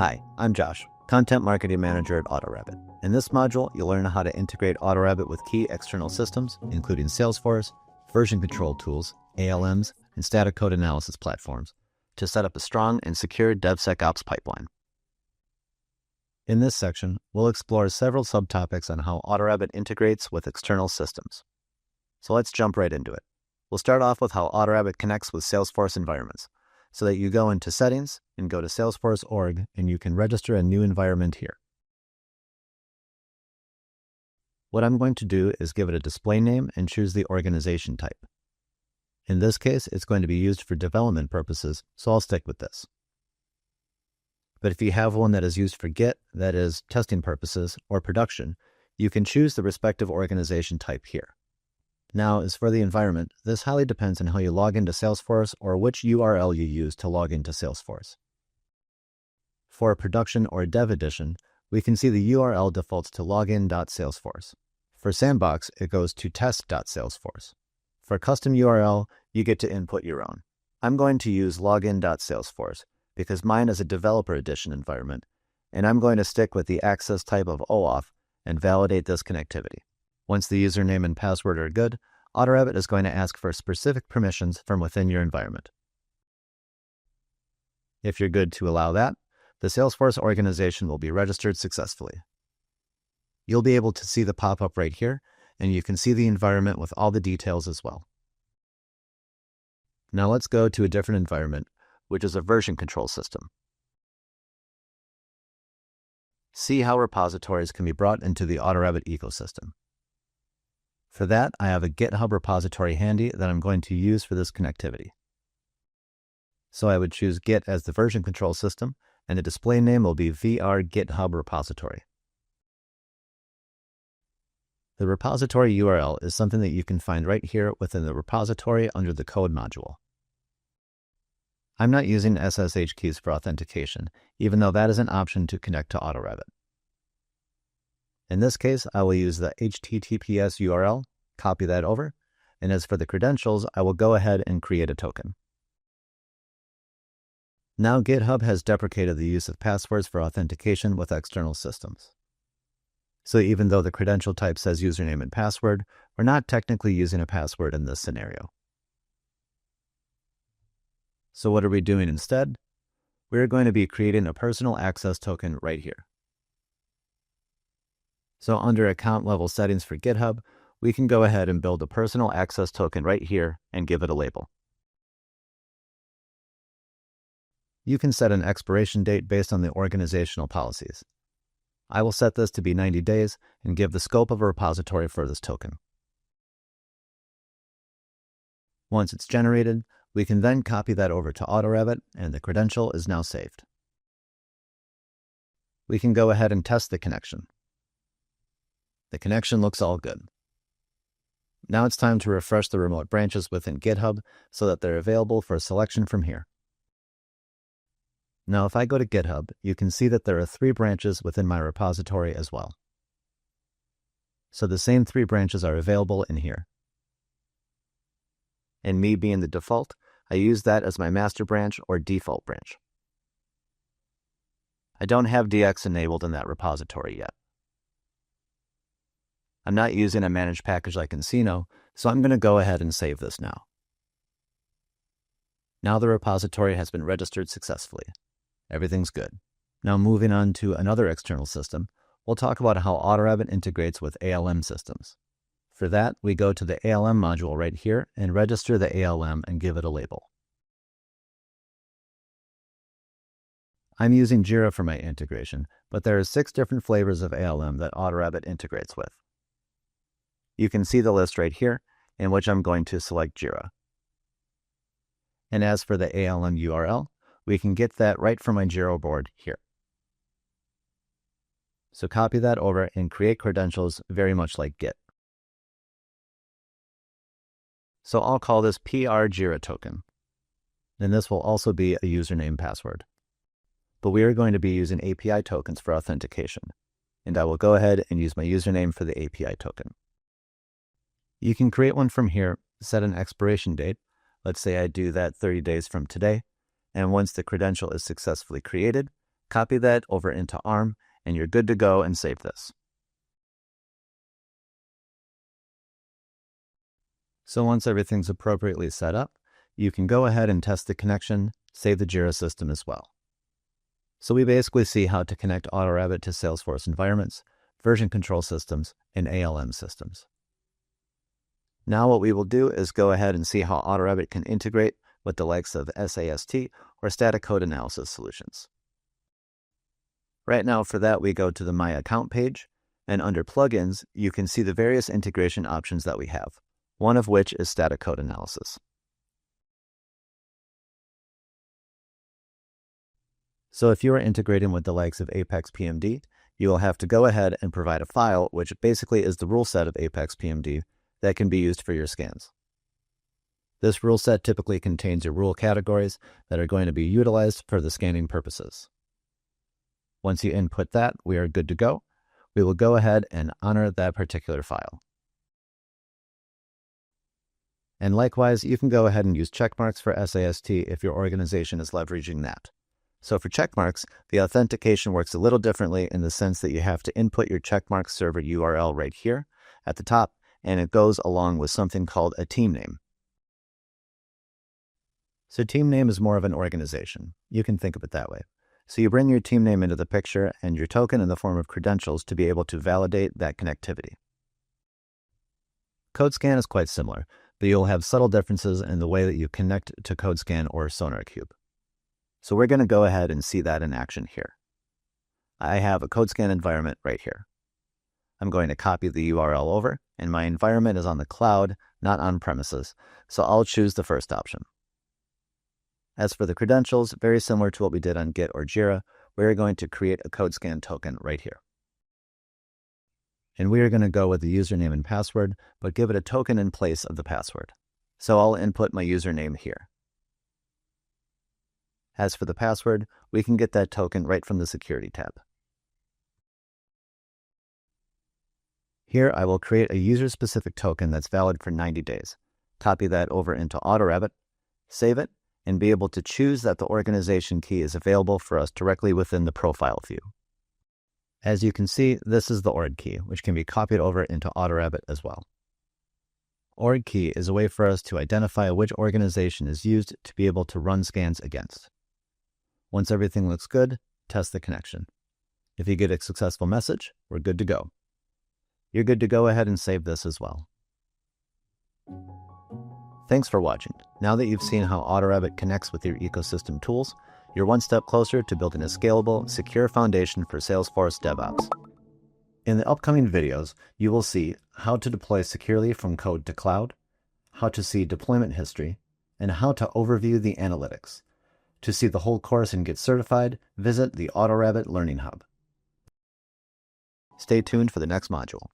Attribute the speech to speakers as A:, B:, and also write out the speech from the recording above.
A: Hi, I'm Josh, Content Marketing Manager at AutoRABIT. In this module, you'll learn how to integrate AutoRABIT with key external systems, including Salesforce, version control tools, ALMs, and static code analysis platforms, to set up a strong and secure DevSecOps pipeline. In this section, we'll explore several subtopics on how AutoRABIT integrates with external systems. So let's jump right into it. We'll start off with how AutoRABIT connects with Salesforce environments, so that you go into Settings and go to Salesforce org, and you can register a new environment here. What I'm going to do is give it a display name and choose the organization type. In this case, it's going to be used for development purposes, so I'll stick with this. But if you have one that is used for Git, that is testing purposes, or production, you can choose the respective organization type here. Now, as for the environment, this highly depends on how you log into Salesforce or which URL you use to log into Salesforce. For a production or dev edition, we can see the URL defaults to login.salesforce. For sandbox, it goes to test.salesforce. For custom URL, you get to input your own. I'm going to use login.salesforce because mine is a developer edition environment, and I'm going to stick with the access type of OAuth and validate this connectivity. Once the username and password are good, AutoRABIT is going to ask for specific permissions from within your environment. If you're good to allow that, the Salesforce organization will be registered successfully. You'll be able to see the pop-up right here, and you can see the environment with all the details as well. Now let's go to a different environment, which is a version control system. See how repositories can be brought into the AutoRABIT ecosystem. For that, I have a GitHub repository handy that I'm going to use for this connectivity. So I would choose Git as the version control system, and the display name will be VR GitHub repository. The repository URL is something that you can find right here within the repository under the code module. I'm not using SSH keys for authentication, even though that is an option to connect to AutoRABIT. In this case, I will use the HTTPS URL, copy that over, and as for the credentials, I will go ahead and create a token. Now GitHub has deprecated the use of passwords for authentication with external systems. So even though the credential type says username and password, we're not technically using a password in this scenario. So what are we doing instead? We're going to be creating a personal access token right here. So under account level settings for GitHub, we can go ahead and build a personal access token right here and give it a label. You can set an expiration date based on the organizational policies. I will set this to be 90 days and give the scope of a repository for this token. Once it's generated, we can then copy that over to AutoRABIT, and the credential is now saved. We can go ahead and test the connection. The connection looks all good. Now it's time to refresh the remote branches within GitHub so that they're available for selection from here. Now if I go to GitHub, you can see that there are 3 branches within my repository as well. So the same 3 branches are available in here. And me being the default, I use that as my master branch or default branch. I don't have DX enabled in that repository yet. I'm not using a managed package like Encino, so I'm going to go ahead and save this now. Now the repository has been registered successfully. Everything's good. Now moving on to another external system, we'll talk about how AutoRABIT integrates with ALM systems. For that, we go to the ALM module right here and register the ALM and give it a label. I'm using Jira for my integration, but there are 6 different flavors of ALM that AutoRABIT integrates with. You can see the list right here, in which I'm going to select Jira. And as for the ALM URL, we can get that right from my Jira board here. So copy that over and create credentials very much like Git. So I'll call this PR Jira token. And this will also be a username password. But we are going to be using API tokens for authentication. And I will go ahead and use my username for the API token. You can create one from here, set an expiration date. Let's say I do that 30 days from today. And once the credential is successfully created, Copy that over into ARM, and you're good to go and save this. So once everything's appropriately set up, you can go ahead and test the connection, save the Jira system as well. So we basically see how to connect AutoRABIT to Salesforce environments, version control systems, and ALM systems. Now what we will do is go ahead and see how AutoRABIT can integrate with the likes of SAST or static code analysis solutions. Right now for that, we go to the My Account page, and under Plugins, you can see the various integration options that we have, one of which is static code analysis. So if you are integrating with the likes of Apex PMD, you will have to go ahead and provide a file, which basically is the rule set of Apex PMD that can be used for your scans. This rule set typically contains your rule categories that are going to be utilized for the scanning purposes. Once you input that, we are good to go. We will go ahead and honor that particular file. And likewise, you can go ahead and use checkmarks for SAST if your organization is leveraging that. So for checkmarks, the authentication works a little differently in the sense that you have to input your checkmark server URL right here at the top, and it goes along with something called a team name. So team name is more of an organization. You can think of it that way. So you bring your team name into the picture and your token in the form of credentials to be able to validate that connectivity. CodeScan is quite similar, but you'll have subtle differences in the way that you connect to CodeScan or SonarQube. So we're going to go ahead and see that in action here. I have a CodeScan environment right here. I'm going to copy the URL over, and my environment is on the cloud, not on premises, so I'll choose the first option. As for the credentials, very similar to what we did on Git or Jira, we're going to create a CodeScan token right here. And we are going to go with the username and password, but give it a token in place of the password. So I'll input my username here. As for the password, we can get that token right from the Security tab. Here I will create a user-specific token that's valid for 90 days. Copy that over into AutoRABIT, save it, and be able to choose that the organization key is available for us directly within the profile view. As you can see, this is the org key, which can be copied over into AutoRABIT as well. Org key is a way for us to identify which organization is used to be able to run scans against. Once everything looks good, test the connection. If you get a successful message, we're good to go. You're good to go ahead and save this as well. Thanks for watching. Now that you've seen how AutoRABIT connects with your ecosystem tools, you're one step closer to building a scalable, secure foundation for Salesforce DevOps. In the upcoming videos, you will see how to deploy securely from code to cloud, how to see deployment history, and how to overview the analytics. To see the whole course and get certified, visit the AutoRABIT Learning Hub. Stay tuned for the next module.